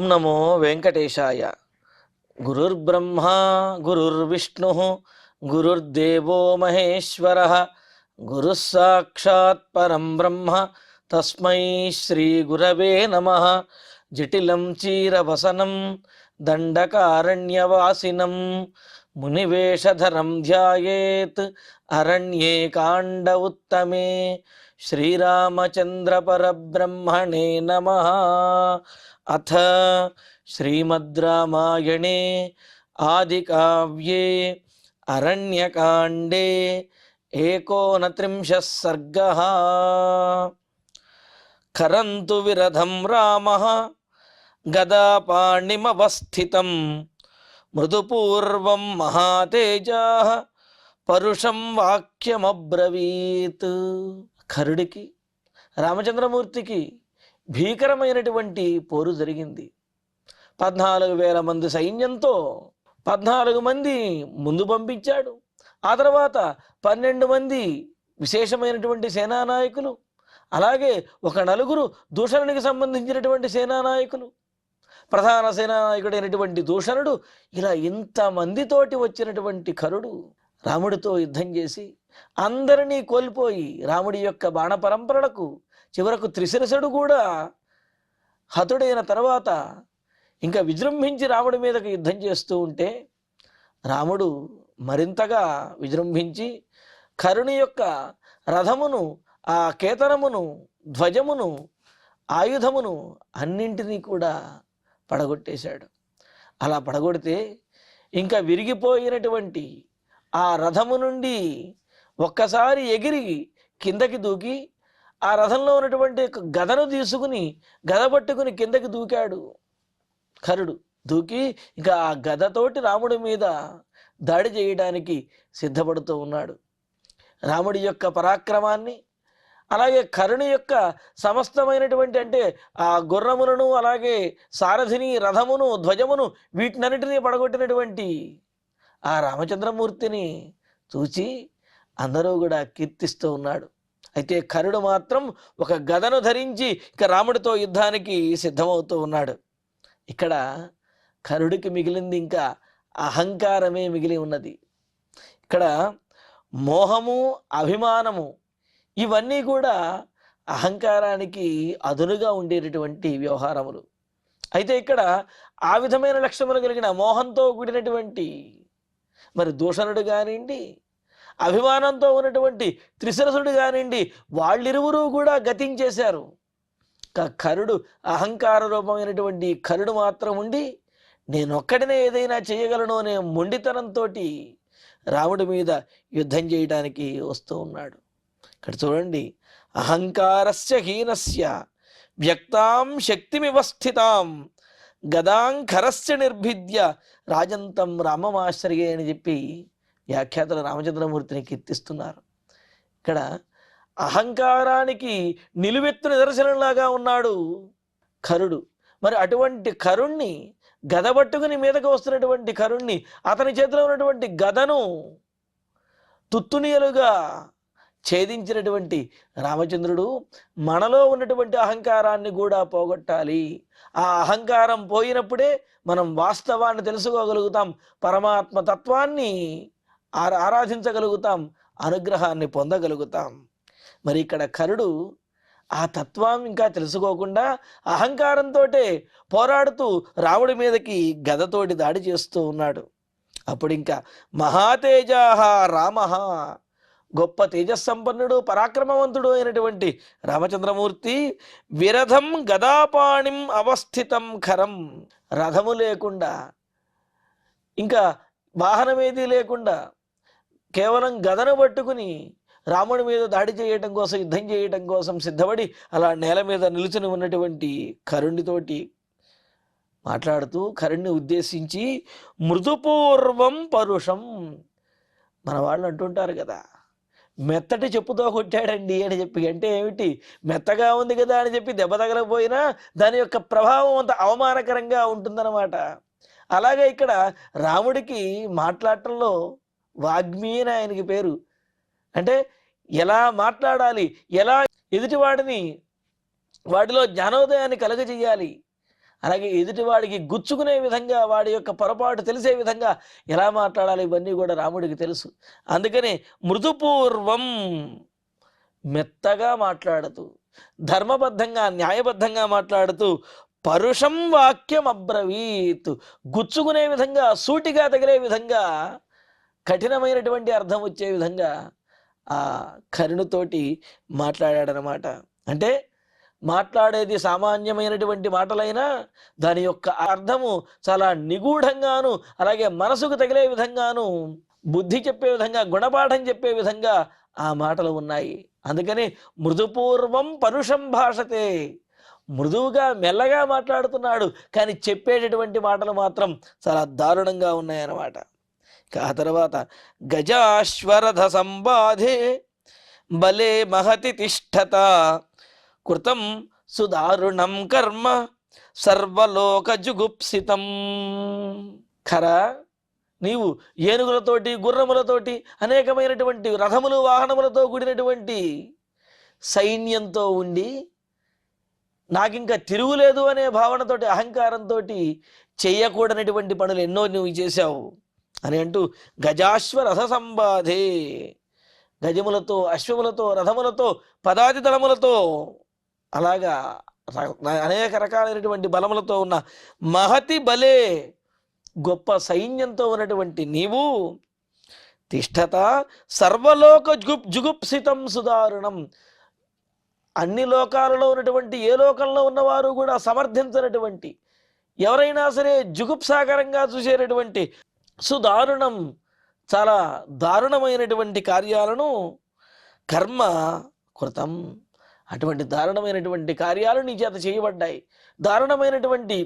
ఓం నమో వెంకటేశాయ. గురుర్బ్రహ్మా గురుర్విష్ణుః గురుర్దేవో మహేశ్వరః గురుః సాక్షాత్ పరం బ్రహ్మ తస్మై శ్రీ గురవే నమః. జటిలం చీరవసనం దండకారణ్యవాసినం మునివేషధరం ధ్యాయేత్ అరణ్యే కాండ ఉత్తమే. శ్రీరామచంద్ర పరబ్రహ్మణే నమః. అథ శ్రీమద్ రామాయణే ఆదికావ్యే అరణ్యకాండే 39 సర్గః. కరంతు విరధం రామః గదాపాణిమవస్థితం మృదుపూర్వం మహాతేజాః పరుషం వాక్యమబ్రవీత్. ఖరుడికి రామచంద్రమూర్తికి భీకరమైనటువంటి పోరు జరిగింది. 14,000 మంది సైన్యంతో 14 మంది ముందు పంపించాడు. ఆ తర్వాత 12 మంది విశేషమైనటువంటి సేనానాయకులు, అలాగే ఒక 4 దూషణునికి సంబంధించినటువంటి సేనానాయకులు, ప్రధాన సేనానాయకుడైనటువంటి దూషణుడు, ఇలా ఇంతమందితోటి వచ్చినటువంటి ఖరుడు రాముడితో యుద్ధం చేసి అందరినీ కోల్పోయి రాముడి యొక్క బాణ పరంపరలకు చివరకు త్రిశిరసుడు కూడా హతుడైన తర్వాత ఇంకా విజృంభించి రాముడి మీదకి యుద్ధం చేస్తూ ఉంటే రాముడు మరింతగా విజృంభించి ఖరుని యొక్క రథమును, ఆ కేతనమును, ధ్వజమును, ఆయుధమును అన్నింటినీ కూడా పడగొట్టేశాడు. అలా పడగొడితే ఇంకా విరిగిపోయినటువంటి ఆ రథము నుండి ఒక్కసారి ఎగిరి కిందకి దూకి ఆ రథంలో ఉన్నటువంటి గదను తీసుకుని గద పట్టుకుని కిందకి దూకాడు ఖరుడు. దూకి ఇంకా ఆ గదతోటి రాముడి మీద దాడి చేయడానికి సిద్ధపడుతూ ఉన్నాడు. రాముడి యొక్క పరాక్రమాన్ని, అలాగే ఖరుని యొక్క సమస్తమైనటువంటి అంటే ఆ గుర్రములను, అలాగే సారథిని, రథమును, ధ్వజమును, వీటినన్నిటినీ పడగొట్టినటువంటి ఆ రామచంద్రమూర్తిని చూచి అందరూ కూడా కీర్తిస్తూ ఉన్నాడు. అయితే ఖరుడు మాత్రం ఒక గదను ధరించి ఇక రాముడితో యుద్ధానికి సిద్ధమవుతూ ఉన్నాడు. ఇక్కడ ఖరుడికి మిగిలింది ఇంకా అహంకారమే మిగిలి ఉన్నది. ఇక్కడ మోహము, అభిమానము ఇవన్నీ కూడా అహంకారానికి అదునుగా ఉండేటటువంటి వ్యవహారములు. అయితే ఇక్కడ ఆ విధమైన లక్షణములు కలిగిన మోహంతో కూడినటువంటి మరి దూషణుడు కానివ్వండి, అభిమానంతో ఉన్నటువంటి త్రిశిరసుడు కానివ్వండి, వాళ్ళిరువురు కూడా గతించేశారు. ఖరుడు అహంకార రూపమైనటువంటి ఖరుడు మాత్రం ఉండి నేనొక్కడినే ఏదైనా చేయగలను అనే మొండితనంతో రాముడి మీద యుద్ధం చేయడానికి వస్తూ ఉన్నాడు. ఇక్కడ చూడండి, అహంకారస్య హీనస్య వ్యక్తాం శక్తిమివస్థితాం గదాంకరస్య నిర్భిద్య రాజంతం రామమాశ్రయే అని చెప్పి వ్యాఖ్యాతలు రామచంద్రమూర్తిని కీర్తిస్తున్నారు. ఇక్కడ అహంకారానికి నిలువెత్తు నిదర్శనంలాగా ఉన్నాడు ఖరుడు. మరి అటువంటి ఖరుణ్ణి, గద పట్టుకుని మీదకు వస్తున్నటువంటి ఖరుణ్ణి, అతని చేతిలో ఉన్నటువంటి గదను తుత్తునియలుగా ఛేదించినటువంటి రామచంద్రుడు మనలో ఉన్నటువంటి అహంకారాన్ని కూడా పోగొట్టాలి. ఆ అహంకారం పోయినప్పుడే మనం వాస్తవాన్ని తెలుసుకోగలుగుతాం, పరమాత్మ తత్వాన్ని ఆరాధించగలుగుతాం, అనుగ్రహాన్ని పొందగలుగుతాం. మరి ఇక్కడ ఖరుడు ఆ తత్వం ఇంకా తెలుసుకోకుండా అహంకారంతో పోరాడుతూ రాముడి మీదకి గదతోటి దాడి చేస్తూ ఉన్నాడు. అప్పుడు ఇంకా మహాతేజాహ రామ, గొప్ప తేజస్సంపన్నుడు, పరాక్రమవంతుడు అయినటువంటి రామచంద్రమూర్తి విరథం గదాపాణిం అవస్థితం ఖరం, రథము లేకుండా, ఇంకా వాహనమేది లేకుండా కేవలం గదను పట్టుకుని రాముడి మీద దాడి చేయటం కోసం, యుద్ధం చేయటం కోసం సిద్ధపడి అలా నేల మీద నిలుచుని ఉన్నటువంటి ఖరుణ్ణితోటి మాట్లాడుతూ ఖరుణ్ణి ఉద్దేశించి మృదుపూర్వం పరుషం, మన వాళ్ళు అంటుంటారు కదా, మెత్తటి చెప్పుతో కొట్టాడండి అని చెప్పి. అంటే ఏమిటి, మెత్తగా ఉంది కదా అని చెప్పి దెబ్బ తగలకపోయినా దాని యొక్క ప్రభావం అంత అవమానకరంగా ఉంటుందన్నమాట. అలాగే ఇక్కడ రాముడికి మాట్లాడటంలో వాగ్మి అని ఆయనకి పేరు. అంటే ఎలా మాట్లాడాలి, ఎలా ఎదుటివాడిని వాడిలో జ్ఞానోదయాన్ని కలుగజేయాలి, అలాగే ఎదుటివాడికి గుచ్చుకునే విధంగా, వాడి యొక్క పొరపాటు తెలిసే విధంగా ఎలా మాట్లాడాలి, ఇవన్నీ కూడా రాముడికి తెలుసు. అందుకని మృదుపూర్వం, మెత్తగా మాట్లాడుతూ, ధర్మబద్ధంగా న్యాయబద్ధంగా మాట్లాడుతూ, పరుషం వాక్యం అబ్రవీత్, గుచ్చుకునే విధంగా, సూటిగా తగిలే విధంగా, కఠినమైనటువంటి అర్థం వచ్చే విధంగా ఆ కరుణతోటి మాట్లాడాడనమాట. అంటే మాట్లాడేది సామాన్యమైనటువంటి మాటలైనా దాని యొక్క అర్థము చాలా నిగూఢంగాను, అలాగే మనసుకు తగిలే విధంగాను, బుద్ధి చెప్పే విధంగా, గుణపాఠం చెప్పే విధంగా ఆ మాటలు ఉన్నాయి. అందుకని మృదుపూర్వం పరుషం భాషతే, మృదువుగా మెల్లగా మాట్లాడుతున్నాడు, కానీ చెప్పేటటువంటి మాటలు మాత్రం చాలా దారుణంగా ఉన్నాయన్నమాట. ఆ తర్వాత గజాశ్వరథ సంబాధే బలే మహతి తిష్టత కృతం సుదారుణం కర్మ సర్వలోక జుగుప్సితం. ఖరా, నీవు ఏనుగులతోటి, గుర్రములతోటి, అనేకమైనటువంటి రథములు, వాహనములతో కూడినటువంటి సైన్యంతో ఉండి నాకింకా తిరుగులేదు అనే భావనతోటి, అహంకారంతో చేయకూడనటువంటి పనులు ఎన్నో నువ్వు చేశావు అని అంటూ గజాశ్వ రథ సంబాధే, గజములతో, అశ్వములతో, రథములతో, పదాతి దళములతో, అలాగా అనేక రకాలైనటువంటి బలములతో ఉన్న మహతి బలే, గొప్ప సైన్యంతో ఉన్నటువంటి నీవు తిష్టత సర్వలోక జుగుప్సితం సుదారుణం, అన్ని లోకాలలో ఉన్నటువంటి, ఏ లోకంలో ఉన్నవారు కూడా సమర్థించినటువంటి, ఎవరైనా సరే జుగుప్సాకరంగా చూసేటటువంటి సుదారుణం, చాలా దారుణమైనటువంటి కార్యాలను కర్మ కృతం, అటువంటి దారుణమైనటువంటి కార్యాలు నీ చేత చేయబడ్డాయి. దారుణమైనటువంటి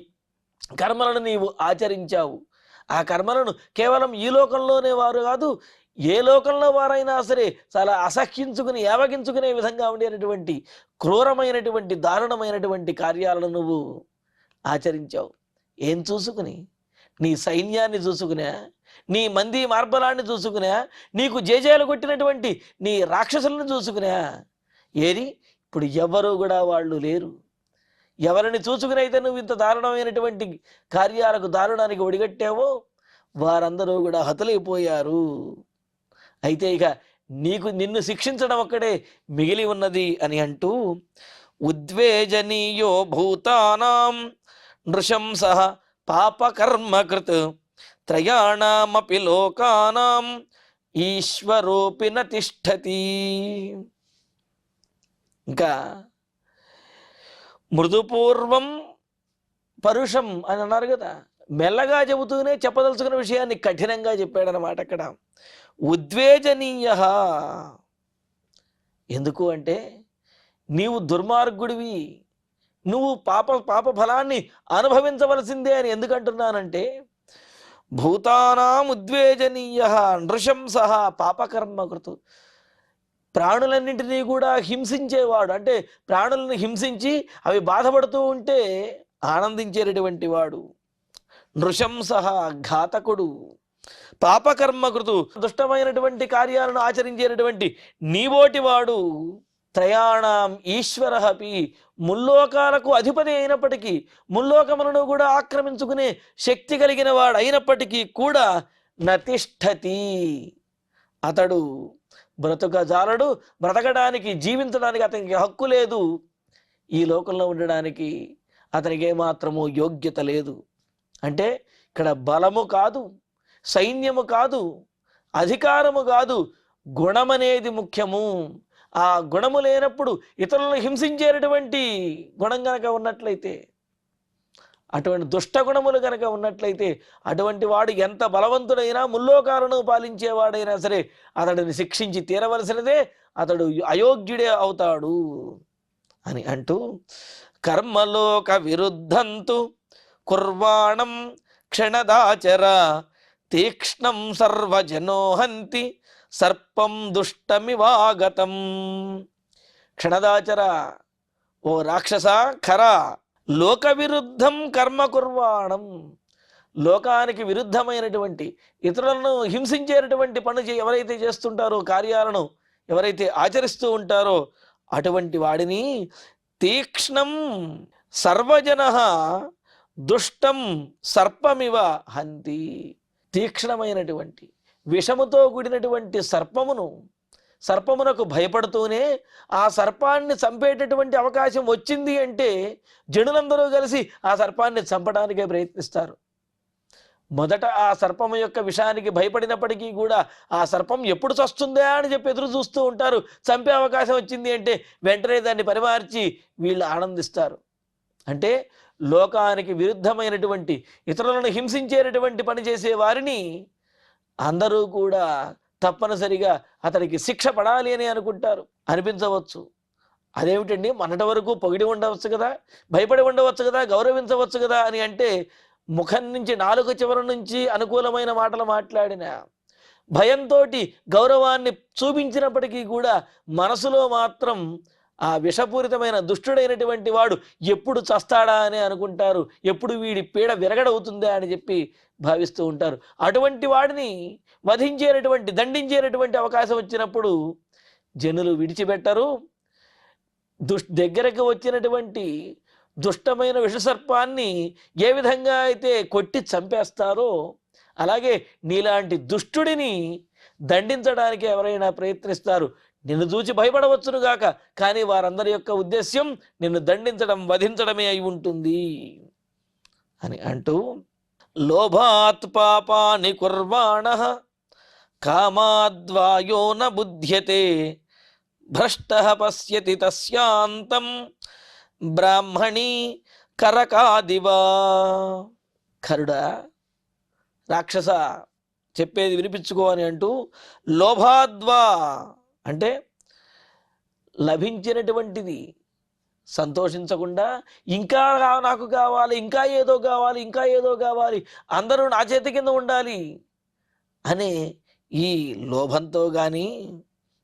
కర్మలను నీవు ఆచరించావు. ఆ కర్మలను కేవలం ఈ లోకంలోనే వారు కాదు, ఏ లోకంలో వారైనా సరే చాలా అసహ్యించుకుని, ఏవగించుకునే విధంగా ఉండేటటువంటి క్రూరమైనటువంటి, దారుణమైనటువంటి కార్యాలను నువ్వు ఆచరించావు. ఏం చూసుకుని? నీ సైన్యాన్ని చూసుకునే, నీ మంది మార్బలాన్ని చూసుకునే, నీకు జేజేలు కొట్టినటువంటి నీ రాక్షసులను చూసుకునే. ఏది ఇప్పుడు ఎవరు కూడా వాళ్ళు లేరు. ఎవరిని చూసుకుని అయితే నువ్వు ఇంత దారుణమైనటువంటి కార్యాలకు, దారుణానికి ఒడిగట్టావో వారందరూ కూడా హతులైపోయారు. అయితే ఇక నిన్ను శిక్షించడం ఒక్కడే మిగిలి ఉన్నది అని అంటూ ఉద్వేజనీయో భూతానాం నృశంస పాపకర్మకృత్ త్రయాణమపి లోకానాం ఈశ్వరోపి న తిష్టతి. ఇంకా మృదుపూర్వం పరుషం అని అన్నారు కదా, మెల్లగా చెబుతూనే చెప్పదలుచుకున్న విషయాన్ని కఠినంగా చెప్పాడనమాట. అక్కడ ఉద్వేజనీయ, ఎందుకు అంటే నీవు దుర్మార్గుడివి, నువ్వు పాప ఫలాన్ని అనుభవించవలసిందే అని ఎందుకంటున్నానంటే, భూతానాం ఉద్వేజనీయ నృశంస పాపకర్మకృతు, ప్రాణులన్నింటినీ కూడా హింసించేవాడు, అంటే ప్రాణులను హింసించి అవి బాధపడుతూ ఉంటే ఆనందించేటటువంటి వాడు. నృశంస ఘాతకుడు, పాపకర్మకృతు దుష్టమైనటువంటి కార్యాలను ఆచరించేటటువంటి నీవోటి వాడు. త్రయాణం ఈశ్వర అపి, ముల్లోకాలకు అధిపతి అయినప్పటికీ, ముల్లోకములను కూడా ఆక్రమించుకునే శక్తి కలిగిన వాడు అయినప్పటికీ కూడా నతిష్ఠతి, అతడు బ్రతకజాలడు, బ్రతకడానికి, జీవించడానికి అతనికి హక్కు లేదు. ఈ లోకంలో ఉండడానికి అతనికి ఏమాత్రము యోగ్యత లేదు. అంటే ఇక్కడ బలము కాదు, సైన్యము కాదు, అధికారము కాదు, గుణమనేది ముఖ్యము. ఆ గుణము లేనప్పుడు, ఇతరులను హింసించేటటువంటి గుణం కనుక ఉన్నట్లయితే, అటువంటి దుష్ట గుణములు కనుక ఉన్నట్లయితే, అటువంటి వాడు ఎంత బలవంతుడైనా, ముల్లోకాలను పాలించేవాడైనా సరే అతడిని శిక్షించి తీరవలసినదే, అతడు అయోగ్యుడే అవుతాడు అని అంటూ కర్మలోక విరుద్ధంతు కుర్వాణం క్షణదాచర తీక్ష్ణం సర్వజనోహంతి సర్పం దుష్టమివాగతం. క్షణదాచర, ఓ రాక్షస ఖరా, లోక విరుద్ధం కర్మ కుర్వాణం, లోకానికి విరుద్ధమైనటువంటి, ఇతరులను హింసించేటటువంటి పని ఎవరైతే చేస్తుంటారో, కార్యాలను ఎవరైతే ఆచరిస్తూ ఉంటారో అటువంటి వాడిని తీక్ష్ణం సర్వజన దుష్టం సర్పమివ హంతి. తీక్ష్ణమైనటువంటి విషముతో కూడినటువంటి సర్పమునకు భయపడుతూనే ఆ సర్పాన్ని చంపేటటువంటి అవకాశం వచ్చింది అంటే జనులందరూ కలిసి ఆ సర్పాన్ని చంపడానికే ప్రయత్నిస్తారు. మొదట ఆ సర్పము యొక్క విషానికి భయపడినప్పటికీ కూడా ఆ సర్పం ఎప్పుడు చస్తుందా అని చెప్పి ఎదురు చూస్తూ ఉంటారు. చంపే అవకాశం వచ్చింది అంటే వెంటనే దాన్ని పరిమార్చి వీళ్ళు ఆనందిస్తారు. అంటే లోకానికి విరుద్ధమైనటువంటి ఇతరులను హింసించేటటువంటి పని చేసే వారిని అందరూ కూడా తప్పనిసరిగా అతడికి శిక్ష పడాలి అని అనుకుంటారు. అనిపించవచ్చు, అదేమిటండి మొన్నటి వరకు పొగిడి ఉండవచ్చు కదా, భయపడి ఉండవచ్చు కదా, గౌరవించవచ్చు కదా అని అంటే ముఖం నుంచి నాలుక చివరి నుంచి అనుకూలమైన మాటలు మాట్లాడిన భయంతో గౌరవాన్ని చూపించినప్పటికీ కూడా మనసులో మాత్రం ఆ విషపూరితమైన దుష్టుడైనటువంటి వాడు ఎప్పుడు చస్తాడా అని అనుకుంటారు. ఎప్పుడు వీడి పీడ విరగడవుతుందా అని చెప్పి భావిస్తూ ఉంటారు. అటువంటి వాడిని దండించేటటువంటి అవకాశం వచ్చినప్పుడు జనులు విడిచిపెట్టరు. దగ్గరకు వచ్చినటువంటి దుష్టమైన విషసర్పాన్ని ఏ విధంగా అయితే కొట్టి చంపేస్తారో అలాగే నీలాంటి దుష్టుడిని దండించడానికి ఎవరైనా ప్రయత్నిస్తారు. నిన్ను చూచి భయపడవచ్చునుగాక, కానీ వారందరి యొక్క ఉద్దేశ్యం నిన్ను దండించడం, వధించడమే అయి ఉంటుంది అని అంటూ, లోభాత్ పాపాని కుర్వాణః కామాద్వాయో న బుధ్యతే భ్రష్టః పశ్యతి తస్యాంతం బ్రాహ్మణి కరకాదివా. కరుడా, రాక్షస, చెప్పేది వినిపించుకో అని అంటూ, లోభాద్వా అంటే లభించినటువంటిది సంతోషించకుండా ఇంకా నాకు కావాలి, ఇంకా ఏదో కావాలి, ఇంకా ఏదో కావాలి, అందరూ నా చేతి కింద ఉండాలి అనే ఈ లోభంతో కానీ,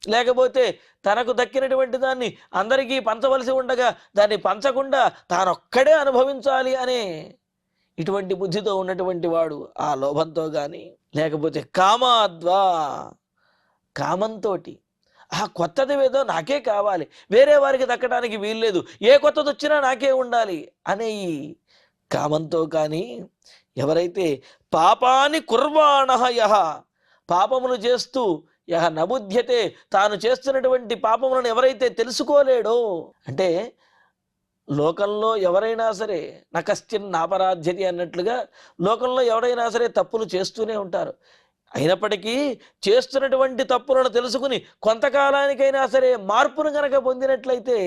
లేకపోతే తనకు దక్కినటువంటి దాన్ని అందరికీ పంచవలసి ఉండగా దాన్ని పంచకుండా తానొక్కడే అనుభవించాలి అనే ఇటువంటి బుద్ధితో ఉన్నటువంటి వాడు ఆ లోభంతో కానీ, లేకపోతే కామాద్వా కామంతో ఆ కొత్తది ఏదో నాకే కావాలి, వేరే వారికి దక్కడానికి వీల్లేదు, ఏ కొత్తది వచ్చినా నాకే ఉండాలి అనే ఈ కామంతో కానీ ఎవరైతే పాపాని కుర్వాణః యః పాపములు చేస్తూ యః నబుధ్యతే తాను చేస్తున్నటువంటి పాపములను ఎవరైతే తెలుసుకోలేడో, అంటే లోకంలో ఎవరైనా సరే నకశ్చిన్ నాపరాధ్యతి అన్నట్లుగా లోకంలో ఎవరైనా సరే తప్పులు చేస్తూనే ఉంటారు. అయినప్పటికీ చేస్తున్నటువంటి తప్పులను తెలుసుకుని కొంతకాలానికైనా సరే మార్పును గనక పొందినట్లయితే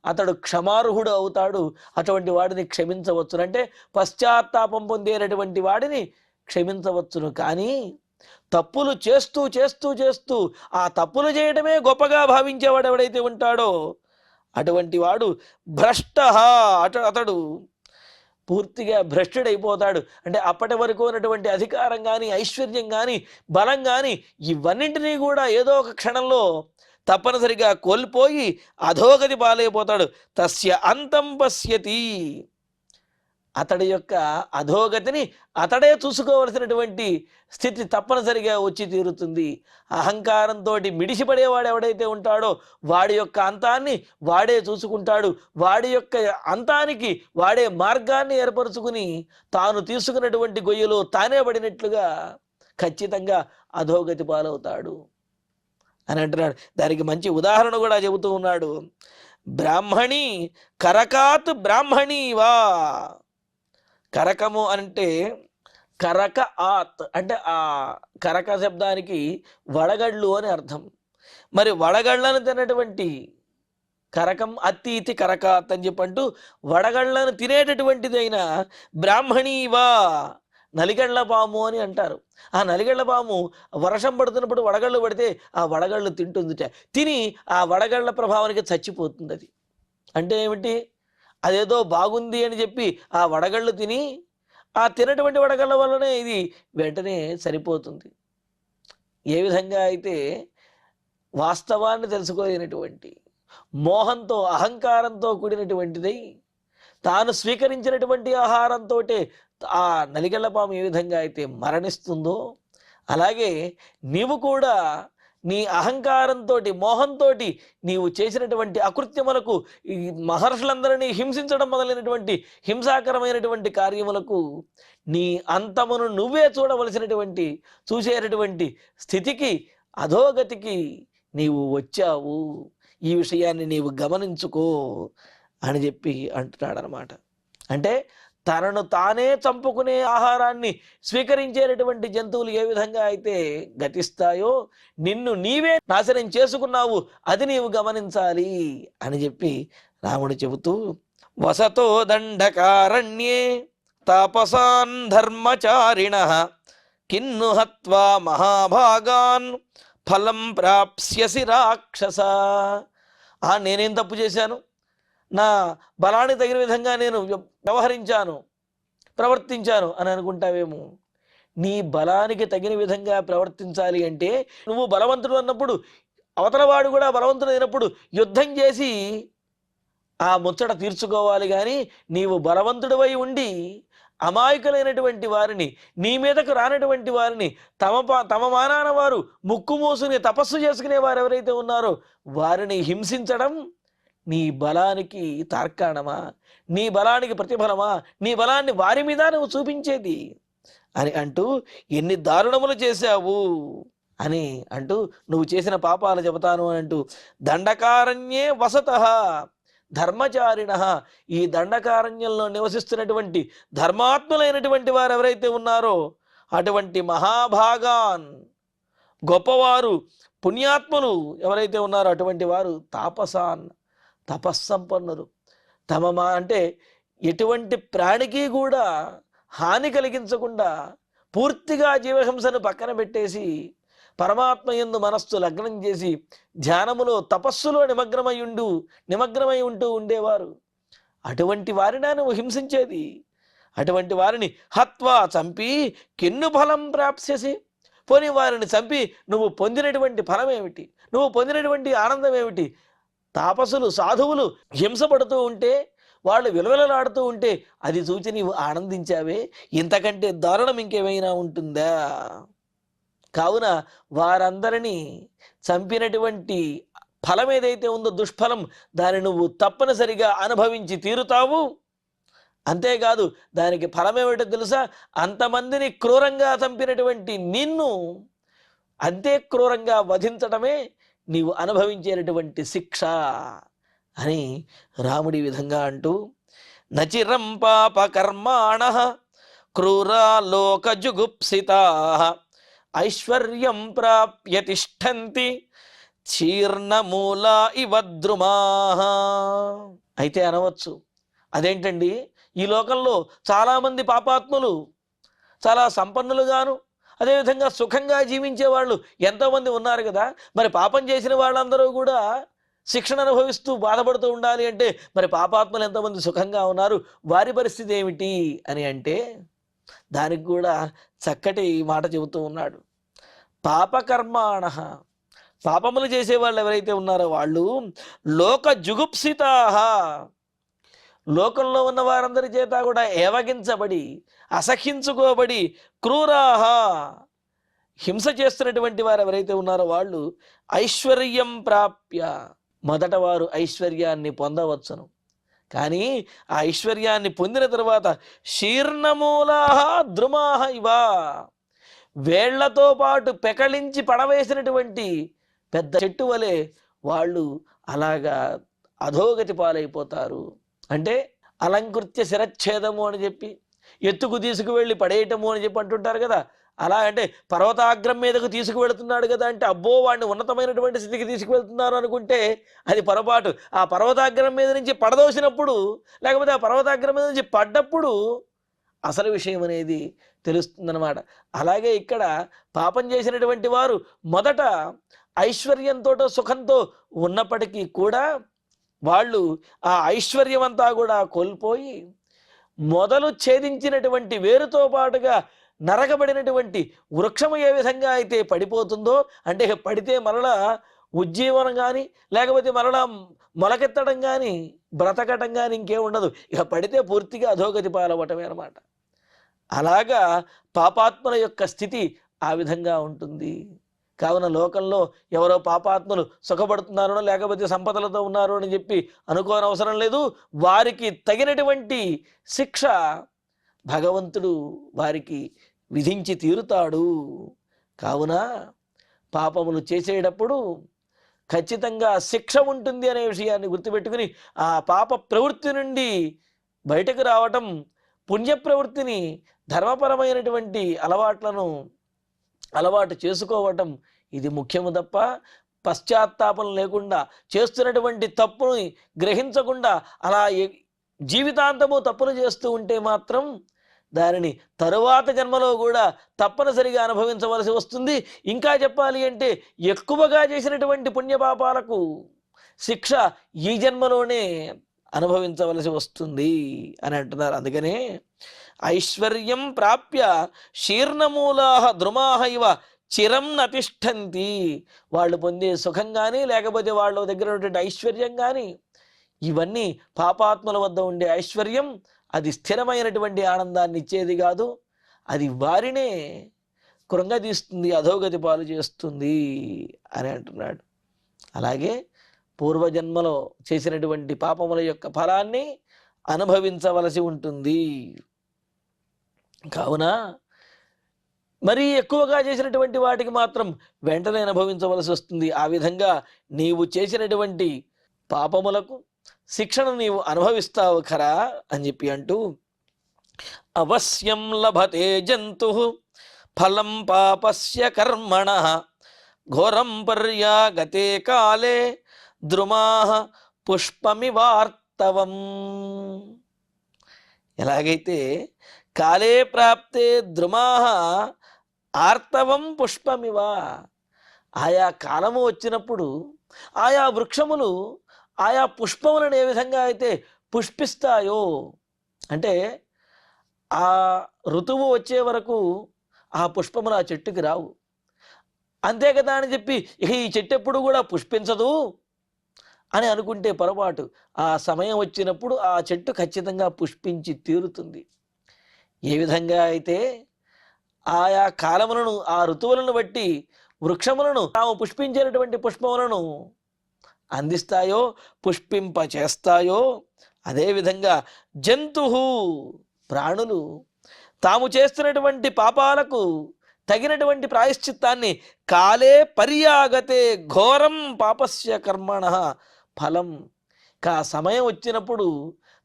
అతడు క్షమార్హుడు అవుతాడు. అటువంటి వాడిని క్షమించవచ్చును, అంటే పశ్చాత్తాపం పొందేటటువంటి వాడిని క్షమించవచ్చును. కానీ తప్పులు చేస్తూ చేస్తూ చేస్తూ ఆ తప్పులు చేయడమే గొప్పగా భావించేవాడు ఎవడైతే ఉంటాడో అటువంటి వాడు భ్రష్టః, అతడు పూర్తిగా భ్రష్టుడైపోతాడు. అంటే అప్పటి వరకు ఉన్నటువంటి అధికారం కానీ, ఐశ్వర్యం కానీ, బలం కానీ ఇవన్నింటినీ కూడా ఏదో ఒక క్షణంలో తప్పనిసరిగా కోల్పోయి అధోగతి పాలైపోతాడు. తస్య అంతం పశ్యతి, అతడి యొక్క అధోగతిని అతడే చూసుకోవలసినటువంటి స్థితి తప్పనిసరిగా వచ్చి తీరుతుంది. అహంకారంతో మిడిసిపడేవాడు ఎవడైతే ఉంటాడో వాడి యొక్క అంతాన్ని వాడే చూసుకుంటాడు. వాడి యొక్క అంతానికి వాడే మార్గాన్ని ఏర్పరచుకుని తాను తీసుకున్నటువంటి గొయ్యలో తానే పడినట్లుగా ఖచ్చితంగా అధోగతి పాలవుతాడు అని అంటున్నాడు. దానికి మంచి ఉదాహరణ కూడా చెబుతూ ఉన్నాడు. బ్రాహ్మణి కరకాత్ బ్రాహ్మణీవా. కరకము అంటే కరక ఆత్ అంటే ఆ కరక శబ్దానికి వడగళ్ళు అని అర్థం. మరి వడగళ్ళను తినటువంటి కరకం అత్తి ఇతి కరకాత్ అని చెప్పంటూ వడగళ్ళను తినేటటువంటిదైన బ్రాహ్మణీవా నలిగళ్ళ పాము అని అంటారు. ఆ నలిగళ్ళ పాము వర్షం పడుతున్నప్పుడు వడగళ్ళు పడితే ఆ వడగళ్ళు తింటుందిట. తిని ఆ వడగళ్ళ ప్రభావానికి చచ్చిపోతుంది. అది అంటే ఏమిటి? అదేదో బాగుంది అని చెప్పి ఆ వడగళ్ళు తిని ఆ తినటువంటి వడగళ్ళ వల్లనే ఇది వెంటనే సరిపోతుంది. ఏ విధంగా అయితే వాస్తవాన్ని తెలుసుకోలేనటువంటి మోహంతో అహంకారంతో కూడినటువంటిదై తాను స్వీకరించినటువంటి ఆహారంతో ఆ నలిగళ్ళపాము ఏ విధంగా అయితే మరణిస్తుందో అలాగే నీవు కూడా నీ అహంకారంతో మోహంతో నీవు చేసినటువంటి అకృత్యములకు, ఈ మహర్షులందరినీ హింసించడం మొదలైనటువంటి హింసాకరమైనటువంటి కార్యములకు నీ అంతమును నువ్వే చూసేటటువంటి స్థితికి, అధోగతికి నీవు వచ్చావు. ఈ విషయాన్ని నీవు గమనించుకో అని చెప్పి అంటున్నాడనమాట. అంటే తనను తానే చంపుకునే ఆహారాన్ని స్వీకరించేటటువంటి జంతువులు ఏ విధంగా అయితే గతిస్తాయో, నిన్ను నీవే నాశనం చేసుకున్నావు, అది నీవు గమనించాలి అని చెప్పి రాముడు చెబుతూ, వసతో దండకారణ్యే తాపసాన్ ధర్మచారిణః కిన్ను హత్వా మహాభాగాన్ ఫలం ప్రాప్స్యసి రాక్షస. నేనేం తప్పు చేశాను? నా బలానికి తగిన విధంగా నేను ప్రవర్తించాను అని అనుకుంటావేమో. నీ బలానికి తగిన విధంగా ప్రవర్తించాలి అంటే నువ్వు బలవంతుడు అన్నప్పుడు, అవతలవాడు కూడా బలవంతుడు అయినప్పుడు యుద్ధం చేసి ఆ ముచ్చట తీర్చుకోవాలి. కానీ నీవు బలవంతుడివై ఉండి అమాయకులైనటువంటి వారిని, నీ మీదకు రానటువంటి వారిని, తమ మానాన వారు ముక్కు మూసుని తపస్సు చేసుకునే వారు ఎవరైతే ఉన్నారో వారిని హింసించడం నీ బలానికి తార్కాణమా? నీ బలానికి ప్రతిఫలమా? నీ బలాన్ని వారి మీద నువ్వు చూపించేది అని అంటూ, ఎన్ని దారుణములు చేశావు అని అంటూ, నువ్వు చేసిన పాపాలు చెబుతాను అని అంటూ, దండకారణ్యే వసతః ధర్మచారిణః, ఈ దండకారణ్యంలో నివసిస్తున్నటువంటి ధర్మాత్ములైనటువంటి వారు ఎవరైతే ఉన్నారో అటువంటి మహాభాగాన్, గొప్పవారు, పుణ్యాత్ములు ఎవరైతే ఉన్నారో అటువంటి వారు, తాపసాన్, తపస్సంపన్నులు. అంటే ఎటువంటి ప్రాణికి కూడా హాని కలిగించకుండా పూర్తిగా జీవహింసను పక్కన పెట్టేసి పరమాత్మ యందు మనస్సు లగ్నం చేసి ధ్యానములో, తపస్సులో నిమగ్నమై ఉంటూ ఉండేవారు. అటువంటి వారిని నువ్వు హింసించేది. అటువంటి వారిని హత్వా, చంపి కిన్ను ఫలం ప్రాప్స్యసి, పోనీ వారిని చంపి నువ్వు పొందినటువంటి ఫలం ఏమిటి? నువ్వు పొందినటువంటి ఆనందం ఏమిటి? తాపసులు, సాధువులు హింసపడుతూ ఉంటే, వాళ్ళు విలువలలాడుతూ ఉంటే అది చూచి నీవు ఆనందించావే, ఇంతకంటే దారుణం ఇంకేమైనా ఉంటుందా? కావున వారందరినీ చంపినటువంటి ఫలం ఏదైతే ఉందో, దుష్ఫలం, దాన్ని నువ్వు తప్పనిసరిగా అనుభవించి తీరుతావు. అంతేకాదు, దానికి ఫలమేమిటో తెలుసా? అంతమందిని క్రూరంగా చంపినటువంటి నిన్ను అంతే క్రూరంగా వధించడమే నీవు అనుభవించేటటువంటి శిక్ష అని రాముడి విధంగా అంటూ, నచిరం పాపకర్మాణః క్రూరా లోకజుగుప్సితాః ఐశ్వర్యం ప్రాప్య తిష్టంతి చీర్ణమూలా ఇవ ద్రుమాః. అయితే అనవచ్చు, అదేంటండి, ఈ లోకంలో చాలామంది పాపాత్ములు చాలా సంపన్నులుగాను, అదేవిధంగా సుఖంగా జీవించే వాళ్ళు ఎంతోమంది ఉన్నారు కదా, మరి పాపం చేసిన వాళ్ళందరూ కూడా శిక్షణ అనుభవిస్తూ బాధపడుతూ ఉండాలి అంటే మరి పాపాత్మలు ఎంతోమంది సుఖంగా ఉన్నారు, వారి పరిస్థితి ఏమిటి అని అంటే, దానికి కూడా చక్కటి మాట చెబుతూ ఉన్నాడు. పాపకర్మాణః, పాపములు చేసేవాళ్ళు ఎవరైతే ఉన్నారో వాళ్ళు లోక జుగుప్సితాః, లోకంలో ఉన్న వారందరి చేత కూడా ఏవగించబడి, అసహ్యించుకోబడి, క్రూరాహ, హింస చేస్తున్నటువంటి వారు ఎవరైతే ఉన్నారో వాళ్ళు ఐశ్వర్యం ప్రాప్య, మొదట వారు ఐశ్వర్యాన్ని పొందవచ్చును. కానీ ఆ ఐశ్వర్యాన్ని పొందిన తర్వాత శీర్ణమూలాహ ద్రుమాహ ఇవ, వేళ్లతో పాటు పెకలించి పడవేసినటువంటి పెద్ద చెట్టు వలె వాళ్ళు అలాగా అధోగతి పాలైపోతారు. అంటే అలంకృత్య శిరచ్ఛేదము అని చెప్పి, ఎత్తుకు తీసుకువెళ్ళి పడేయటము అని చెప్పి అంటుంటారు కదా. అలా అంటే పర్వతాగ్రం మీదకు తీసుకువెళుతున్నాడు కదా అంటే, అబ్బో వాడిని ఉన్నతమైనటువంటి స్థితికి తీసుకువెళ్తున్నారు అనుకుంటే అది పొరపాటు. ఆ పర్వతాగ్రం మీద నుంచి పడదోసినప్పుడు, లేకపోతే ఆ పర్వతాగ్రం మీద నుంచి పడ్డప్పుడు అసలు విషయం అనేది తెలుస్తుందన్నమాట. అలాగే ఇక్కడ పాపం చేసినటువంటి వారు మొదట ఐశ్వర్యంతో, సుఖంతో ఉన్నప్పటికీ కూడా వాళ్ళు ఆ ఐశ్వర్యం అంతా కూడా కోల్పోయి, మొదలు ఛేదించినటువంటి వేరుతో పాటుగా నరకబడినటువంటి వృక్షము ఏ విధంగా అయితే పడిపోతుందో, అంటే పడితే మరలా ఉజ్జీవనం కానీ, లేకపోతే మరలా మొలకెత్తడం కానీ, బ్రతకటం కానీ ఇంకేం ఉండదు, ఇక పడితే పూర్తిగా అధోగతి పాలవటమే అనమాట. అలాగా పాపాత్మల యొక్క స్థితి ఆ విధంగా ఉంటుంది. కావున లోకంలో ఎవరో పాపాత్ములు సుఖపడుతున్నారో లేకపోతే సంపదలతో ఉన్నారు అని చెప్పి అనుకోనవసరం లేదు. వారికి తగినటువంటి శిక్ష భగవంతుడు వారికి విధించి తీరుతాడు. కావున పాపములు చేసేటప్పుడు ఖచ్చితంగా శిక్ష ఉంటుంది అనే విషయాన్ని గుర్తుపెట్టుకుని ఆ పాప ప్రవృత్తి నుండి బయటకు రావటం, పుణ్య ప్రవృత్తిని ధర్మపరమైనటువంటి అలవాటు చేసుకోవటం ఇది ముఖ్యము తప్ప పశ్చాత్తాపం లేకుండా చేస్తున్నటువంటి తప్పుని గ్రహించకుండా అలా జీవితాంతము తప్పులు చేస్తూ ఉంటే మాత్రం దానిని తరువాత జన్మలో కూడా తప్పనిసరిగా అనుభవించవలసి వస్తుంది. ఇంకా చెప్పాలి అంటే ఎక్కువగా చేసినటువంటి పుణ్యపాపాలకు శిక్ష ఈ జన్మలోనే అనుభవించవలసి వస్తుంది అని అంటున్నారు. అందుకనే ఐశ్వర్యం ప్రాప్య శీర్ణమూలాహ ద్రుమాహ ఇవ చిరం నతిష్టంతి. వాళ్ళు పొందే సుఖం కానీ లేకపోతే వాళ్ళ దగ్గర ఉన్నటువంటి ఐశ్వర్యం కానీ, ఇవన్నీ పాపాత్మల వద్ద ఉండే ఐశ్వర్యం అది స్థిరమైనటువంటి ఆనందాన్ని ఇచ్చేది కాదు. అది వారినే కృంగదీస్తుంది, అధోగతి పాలు చేస్తుంది అని అంటున్నాడు. అలాగే పూర్వజన్మలో చేసినటువంటి పాపముల యొక్క ఫలాన్ని అనుభవించవలసి ఉంటుంది. కావున మరీ ఎక్కువగా చేసినటువంటి వాటికి మాత్రం వెంటనే అనుభవించవలసి వస్తుంది. ఆ విధంగా నీవు చేసినటువంటి పాపములకు శిక్షను నీవు అనుభవిస్తావు ఖరా అని చెప్పి అంటూ, అవశ్యం లభతే జంతు ఫలం పాపస్య కర్మణ ఘోరం పర్యాగతే కాలే ద్రుమాః పుష్పమివార్తవం. ఎలాగైతే కాలే ప్రాప్తే ద్రుమాః ఆర్తవం పుష్పమివ, ఆయా కాలము వచ్చినప్పుడు ఆయా వృక్షములు ఆయా పుష్పములను ఏ విధంగా అయితే పుష్పిస్తాయో, అంటే ఆ ఋతువు వచ్చే వరకు ఆ పుష్పములు ఆ చెట్టుకి రావు. అంతే కదా అని చెప్పి ఇక ఈ చెట్టు ఎప్పుడు కూడా పుష్పించదు అని అనుకుంటే పొరపాటు. ఆ సమయం వచ్చినప్పుడు ఆ చెట్టు ఖచ్చితంగా పుష్పించి తీరుతుంది. ఏ విధంగా అయితే ఆయా కాలములను ఆ ఋతువులను బట్టి వృక్షములను తాము పుష్పించేటటువంటి పుష్పములను అందిస్తాయో పుష్పింప చేస్తాయో, అదేవిధంగా జంతువు ప్రాణులు తాము చేస్తున్నటువంటి పాపాలకు తగినటువంటి ప్రాయశ్చిత్తాన్ని కాలే పర్యాగతే ఘోరం పాపస్య కర్మణ ఫలం, సమయం వచ్చినప్పుడు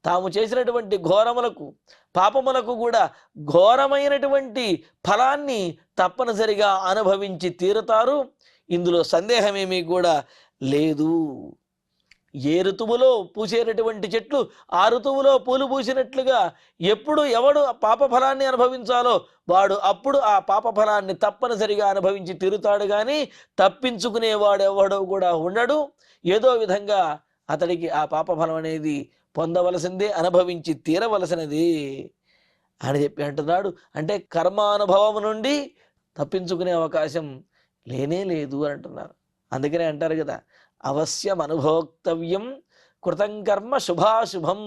తాము చేసినటువంటి ఘోరములకు పాపములకు కూడా ఘోరమైనటువంటి ఫలాన్ని తప్పనిసరిగా అనుభవించి తీరుతారు. ఇందులో సందేహమేమీ కూడా లేదు. ఏ ఋతువులో పూసేటటువంటి చెట్లు ఆ ఋతువులో పూలు పూసినట్లుగా ఎప్పుడు ఎవడు పాప ఫలాన్ని అనుభవించాలో వాడు అప్పుడు ఆ పాప ఫలాన్ని తప్పనిసరిగా అనుభవించి తీరుతాడు. కానీ తప్పించుకునేవాడు ఎవడో కూడా ఉండడు. ఏదో విధంగా అతడికి ఆ పాప ఫలం అనేది పొందవలసిందే, అనుభవించి తీరవలసినది అని చెప్పి అంటున్నాడు. అంటే కర్మానుభవం నుండి తప్పించుకునే అవకాశం లేనే లేదు అని అంటున్నారు. అందుకనే అంటారు కదా, అవశ్యం అనుభోక్తవ్యం కృతం కర్మ శుభాశుభం.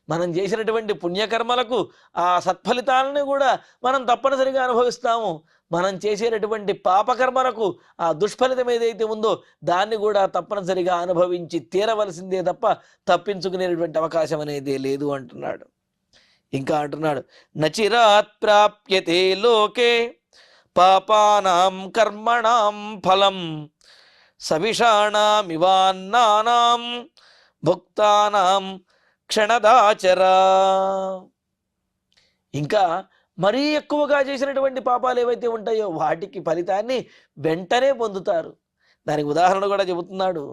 మనం చేసినటువంటి పుణ్యకర్మలకు ఆ సత్ఫలితాలను కూడా మనం తప్పనిసరిగా అనుభవిస్తాము. మనం చేసేటటువంటి పాపకర్మలకు ఆ దుష్ఫలితం ఏదైతే ఉందో దాన్ని కూడా తప్పనిసరిగా అనుభవించి తీరవలసిందే తప్ప తప్పించుకునేటువంటి అవకాశం అనేది లేదు అంటున్నాడు. ఇంకా అంటున్నాడు, నచిరాత్ ప్రాప్యతే లోకే పాపానాం కర్మణాం ఫలం సవిషాణమివాన్నానాం భుక్తానాం క్షణదాచరా. ఇంకా మరీ ఎక్కువగా చేసినటువంటి పాపాలు ఏవైతే ఉంటాయో వాటికి ఫలితాన్ని వెంటనే పొందుతారు. దానికి ఉదాహరణ కూడా చెబుతున్నాడు.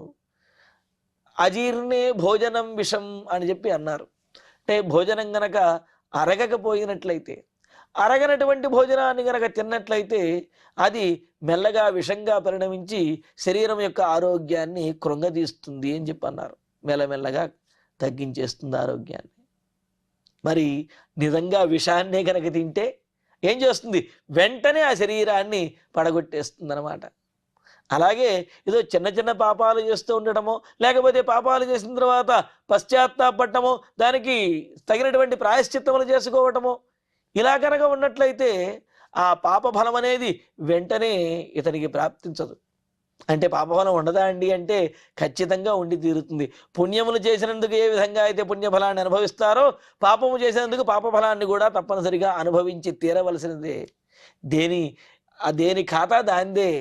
అజీర్ణే భోజనం విషం అని చెప్పి అన్నారు. అంటే భోజనం గనక అరగకపోయినట్లయితే, అరగనటువంటి భోజనాన్ని గనక తిన్నట్లయితే అది మెల్లగా విషంగా పరిణమించి శరీరం యొక్క ఆరోగ్యాన్ని కృంగదీస్తుంది అని చెప్పి అన్నారు. మెల్లమెల్లగా తగ్గించేస్తుంది ఆరోగ్యాన్ని. మరి నిజంగా విషాన్నే కనుక తింటే ఏం చేస్తుంది? వెంటనే ఆ శరీరాన్ని పడగొట్టేస్తుంది అన్నమాట. అలాగే ఏదో చిన్న చిన్న పాపాలు చేస్తూ ఉండటమో లేకపోతే పాపాలు చేసిన తర్వాత పశ్చాత్తాపడటమో దానికి తగినటువంటి ప్రాయశ్చిత్తములు చేసుకోవటమో ఇలా కనుక ఉన్నట్లయితే ఆ పాప ఫలం అనేది వెంటనే ఇతనికి ప్రాప్తించదు. అంటే పాపఫలం ఉండదా అండి అంటే ఖచ్చితంగా ఉండి తీరుతుంది. పుణ్యములు చేసినందుకు ఏ విధంగా అయితే పుణ్యఫలాన్ని అనుభవిస్తారో, పాపము చేసినందుకు పాపఫలాన్ని కూడా తప్పనిసరిగా అనుభవించి తీరవలసినదే. దేని దేని ఖాతా దానిదే.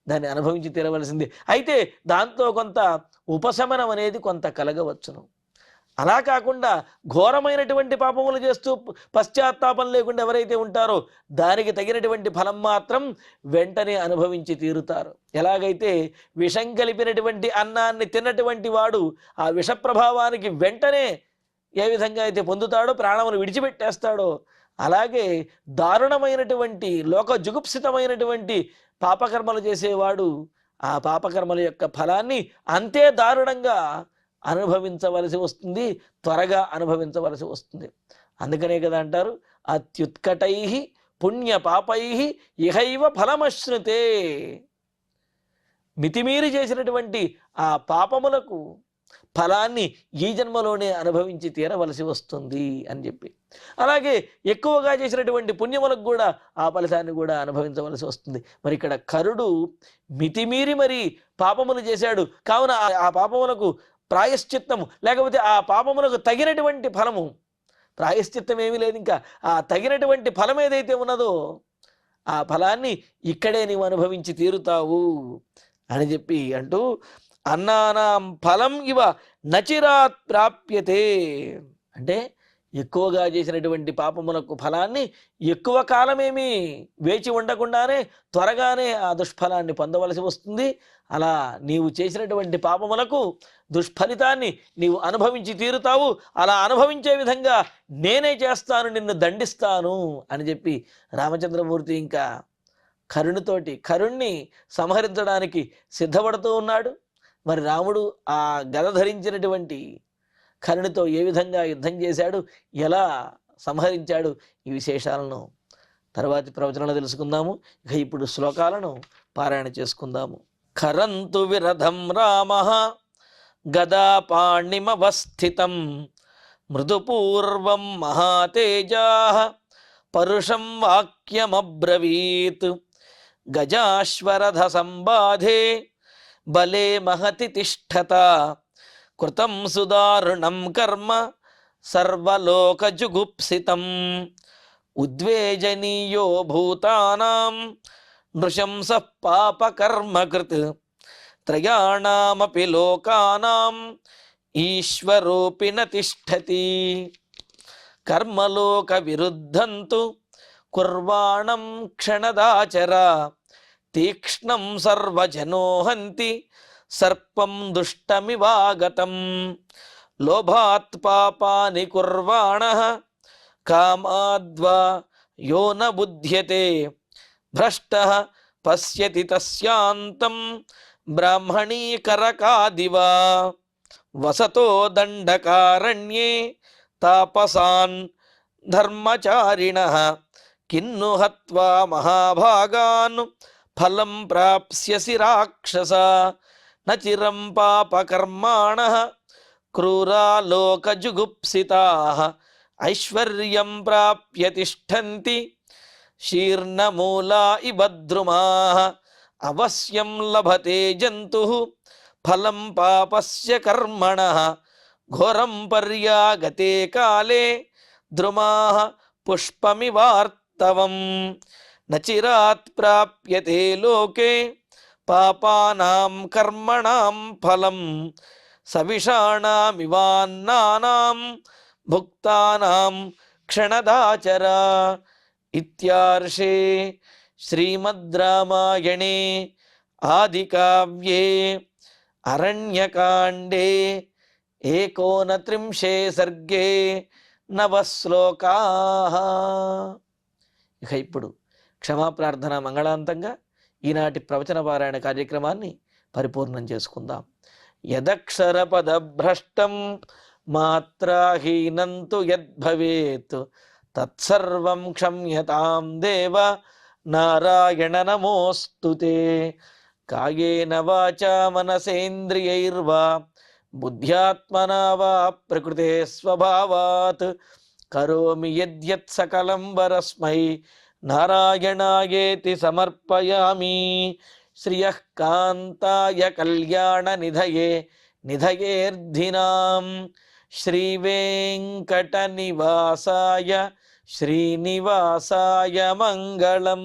దాన్ని అనుభవించి తీరవలసిందే. అయితే దాంతో కొంత ఉపశమనం అనేది కొంత కలగవచ్చును. అలా కాకుండా ఘోరమైనటువంటి పాపములు చేస్తూ పశ్చాత్తాపం లేకుండా ఎవరైతే ఉంటారో దానికి తగినటువంటి ఫలం మాత్రం వెంటనే అనుభవించి తీరుతారు. ఎలాగైతే విషం కలిపినటువంటి అన్నాన్ని తిన్నటువంటి వాడు ఆ విష ప్రభావానికి వెంటనే ఏ విధంగా అయితే పొందుతాడో, ప్రాణములు విడిచిపెట్టేస్తాడో, అలాగే దారుణమైనటువంటి లోక జుగుప్సితమైనటువంటి పాపకర్మలు చేసేవాడు ఆ పాపకర్మల యొక్క ఫలాన్ని అంతే దారుణంగా అనుభవించవలసి వస్తుంది, త్వరగా అనుభవించవలసి వస్తుంది. అందుకనే కదా అంటారు, అత్యుత్కటై పుణ్య పాపై ఇహైవ ఫలమశ్నుతే. మితిమీరి చేసినటువంటి ఆ పాపములకు ఫలాన్ని ఈ జన్మలోనే అనుభవించి తీరవలసి వస్తుంది అని చెప్పి, అలాగే ఎక్కువగా చేసినటువంటి పుణ్యములకు కూడా ఆ ఫలితాన్ని కూడా అనుభవించవలసి వస్తుంది. మరి ఇక్కడ కరుడు మితిమీరి మరి పాపములు చేశాడు కావున ఆ పాపములకు ప్రాయశ్చిత్తము, లేకపోతే ఆ పాపములకు తగినటువంటి ఫలము, ప్రాయశ్చిత్తం ఏమీ లేదు, ఇంకా ఆ తగినటువంటి ఫలం ఏదైతే ఉన్నదో ఆ ఫలాన్ని ఇక్కడే నీవు అనుభవించి తీరుతావు అని చెప్పి అంటూ, అన్నానాం ఫలం ఇవ నచిరాత్ ప్రాప్యతే. అంటే ఎక్కువగా చేసినటువంటి పాపములకు ఫలాన్ని ఎక్కువ కాలమేమీ వేచి ఉండకుండానే త్వరగానే ఆ దుష్ఫలాన్ని పొందవలసి వస్తుంది. అలా నీవు చేసినటువంటి పాపములకు దుష్ఫలితాన్ని నీవు అనుభవించి తీరుతావు. అలా అనుభవించే విధంగా నేనే చేస్తాను, నిన్ను దండిస్తాను అని చెప్పి రామచంద్రమూర్తి ఇంకా కరుణ్ణి సంహరించడానికి సిద్ధపడుతూ ఉన్నాడు. మరి రాముడు ఆ గద ధరించినటువంటి కరుణితో ఏ విధంగా యుద్ధం చేశాడు, ఎలా సంహరించాడు, ఈ విశేషాలను తర్వాతి ప్రవచనంలో తెలుసుకుందాము. ఇక ఇప్పుడు శ్లోకాలను పారాయణ చేసుకుందాము. ఖరంతు విరధం రామః గదాపాణిమవస్థితం మృదుపూర్వం మహాతేజాః పరుషం వాక్యమబ్రవీత్ గజాశ్వరథ సంబాధే బలే మహతి తిష్ఠత కృతం సుదారుణం కర్మ సర్వలోకజుగుప్సితం ఉద్వేజనీయో భూతానాం నృశంసః పాపకర్మకృత్ త్రయాణామపి లోకానాం ఈశ్వరోపి న తిష్ఠతి కర్మలోక విరుద్ధంతు కుర్వాణం క్షణదాచర తీక్ష్ణం సర్వజనోహంతి సర్పం దుష్టమివాగతం లోభాత్ పాపాని కుర్వాణః కామాద్వా యో న బుధ్యతే భ్రష్టః పశ్యతి తస్యాంతం బ్రాహ్మణీకరకాదివా వసతో దండకారణ్యే తాపసాన్ ధర్మచారిణః కిన్ను హత్వా మహాభాగాన్ ఫలం ప్రాప్స్యసి రాక్షస నచిరం పాపకర్మాణః క్రూరా లోకజుగుప్సితాః ఐశ్వర్యం ప్రాప్య తిష్ఠంతి శీర్ణమూలా ఇవ ద్రుమాః అవశ్యం లభతే జంతుః ఫలం పాపస్య కర్మణః ఘోరం పర్యాగతే కాలే ద్రుమాః పుష్పమివార్తవం నచిరాత్ ప్రాప్యతే లోకే పాపానాం కర్మణాం ఫలం సవిషాణామివాన్నానాం భుక్తానాం క్షణదాచర. ఇత్యార్షే శ్రీమద్ రామాయణే ఆదికావ్యే అరణ్యకాండే 39 సర్గే 9 శ్లోకాః. ఇక ఇప్పుడు క్షమాప్రార్థన మంగళాంతంగా ఈనాటి ప్రవచన పారాయణ కార్యక్రమాన్ని పరిపూర్ణం చేసుకుందాం. యదక్షరపదభ్రష్టం మాత్రాహీనంతు యద్భవేత్ తత్సర్వం క్షమ్యతాం దేవ నారాయణ నమోస్తుతే. కాయేన వాచా మనసేంద్రియైర్వా బుద్ధ్యాత్మనా వా ప్రకృతే స్వభావాత్ కరోమి యద్యత్ సకలం వరస్మై నారాయణాయేతి సమర్పయామి. శ్రియః కాంతాయ కళ్యాణ నిధయే నిధయేర్ధినాం శ్రీవేంకట నివాసాయ శ్రీనివాసాయ మంగళం.